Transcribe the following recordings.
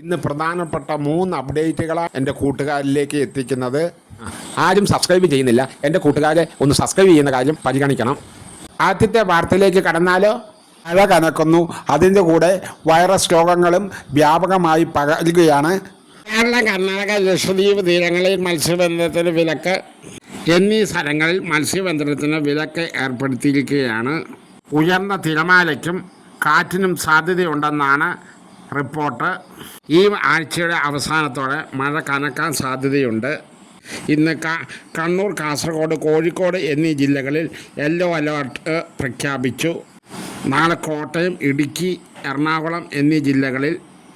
ഇന്ന് പ്രധാനപ്പെട്ട 3 അപ്ഡേറ്റുകളാണ് എൻ്റെ കൂട്ടുകാരിലേക്ക് എത്തിക്കുന്നത്. ആരും സബ്സ്ക്രൈബ് ചെയ്യുന്നില്ല. എൻ്റെ കൂട്ടുകാരെ ഒന്ന് സബ്സ്ക്രൈബ് ചെയ്യുന്ന കാര്യം പരിഗണിക്കണം. ആദ്യത്തെ വാർത്തയിലേക്ക് കടന്നാലോ? മഴ കനക്കുന്നു. അതിൻ്റെ കൂടെ വൈറസ് രോഗങ്ങളും വ്യാപകമായി പകരുകയാണ്. കേരള, കർണാടക, ലക്ഷദ്വീപ് തീരങ്ങളിൽ മത്സ്യബന്ധനത്തിന് വിലക്ക് എന്നീ സ്ഥലങ്ങളിൽ മത്സ്യബന്ധനത്തിന് വിലക്ക് ഏർപ്പെടുത്തിയിരിക്കുകയാണ്. ഉയർന്ന തിരമാലയ്ക്കും കാറ്റിനും സാധ്യതയുണ്ടെന്നാണ് റിപ്പോർട്ട്. ഈ ആഴ്ചയുടെ അവസാനത്തോടെ മഴ കനക്കാൻ സാധ്യതയുണ്ട്. ഇന്ന് കണ്ണൂർ, കാസർഗോഡ്, കോഴിക്കോട് എന്നീ ജില്ലകളിൽ യെല്ലോ അലേർട്ട് പ്രഖ്യാപിച്ചു. നാളെ കോട്ടയം, ഇടുക്കി, എറണാകുളം എന്നീ ജില്ലകളിൽ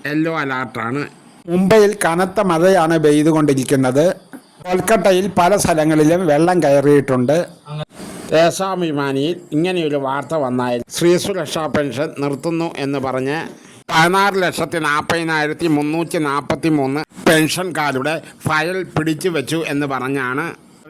യെല്ലോ അലേർട്ടാണ്. മുംബൈയിൽ കനത്ത മഴയാണ് പെയ്തുകൊണ്ടിരിക്കുന്നത്. കൊൽക്കത്തയിൽ പല സ്ഥലങ്ങളിലും വെള്ളം കയറിയിട്ടുണ്ട്. ദേശാഭിമാനിയിൽ ഇങ്ങനെയൊരു വാർത്ത വന്നായിരുന്നു. സ്ത്രീ സുരക്ഷാ പെൻഷൻ നിർത്തുന്നു എന്ന് പറഞ്ഞ് 16,40,343 പെൻഷൻകാരുടെ ഫയൽ പിടിച്ചു വെച്ചു എന്ന് പറഞ്ഞാണ്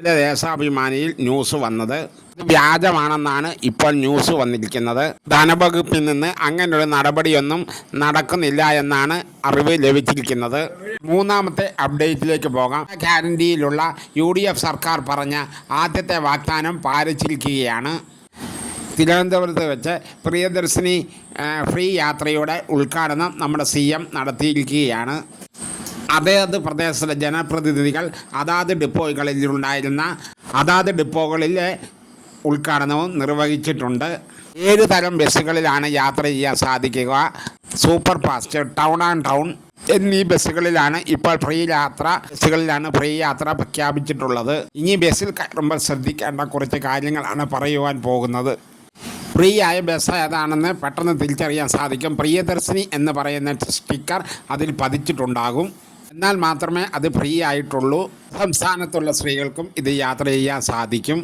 ദേശാഭിമാനിയിൽ ന്യൂസ് വന്നത്. ഇത് വ്യാജമാണെന്നാണ് ഇപ്പോൾ ന്യൂസ് വന്നിരിക്കുന്നത്. ധനവകുപ്പിൽ നിന്ന് അങ്ങനൊരു നടപടിയൊന്നും നടക്കുന്നില്ല എന്നാണ് അറിവ് ലഭിച്ചിരിക്കുന്നത്. മൂന്നാമത്തെ അപ്ഡേറ്റിലേക്ക് പോകാം. ഗ്യാരണ്ടിയിലുള്ള UDF സർക്കാർ പറഞ്ഞ ആദ്യത്തെ വാഗ്ദാനം പാലിച്ചിരിക്കുകയാണ്. തിരുവനന്തപുരത്ത് വെച്ച് പ്രിയദർശിനി ഫ്രീ യാത്രയുടെ ഉദ്ഘാടനം നമ്മുടെ CM നടത്തിയിരിക്കുകയാണ്. അതത് പ്രദേശത്തെ ജനപ്രതിനിധികൾ അതാത് ഡിപ്പോകളിലെ ഉദ്ഘാടനവും നിർവഹിച്ചിട്ടുണ്ട്. 7 തരം ബസ്സുകളിലാണ് യാത്ര ചെയ്യാൻ സാധിക്കുക. Super fast, town and town എന്നീ ബസ്സുകളിലാണ് ഇപ്പോൾ ഫ്രീ യാത്ര പ്രഖ്യാപിച്ചിട്ടുള്ളത്. ഇനി ബസ്സിൽ കയറുമ്പോൾ ശ്രദ്ധിക്കേണ്ട കുറച്ച് കാര്യങ്ങളാണ് പറയുവാൻ പോകുന്നത്. ഫ്രീ ആയ ബസ് ഏതാണെന്ന് പെട്ടെന്ന് തിരിച്ചറിയാൻ സാധിക്കും. പ്രിയദർശിനി എന്ന് പറയുന്ന സ്റ്റിക്കർ അതിൽ പതിച്ചിട്ടുണ്ടാകും. എന്നാൽ മാത്രമേ അത് ഫ്രീ ആയിട്ടുള്ളൂ. സംസ്ഥാനത്തുള്ള സ്ത്രീകൾക്കും ഇത് യാത്ര ചെയ്യാൻ സാധിക്കും.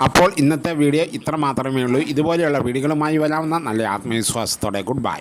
അപ്പോൾ ഇന്നത്തെ വീഡിയോ ഇത്ര മാത്രമേ ഉള്ളൂ. ഇതുപോലെയുള്ള വീഡിയോകളുമായി വരാവുന്ന നല്ല ആത്മവിശ്വാസത്തോടെ ഗുഡ് ബൈ.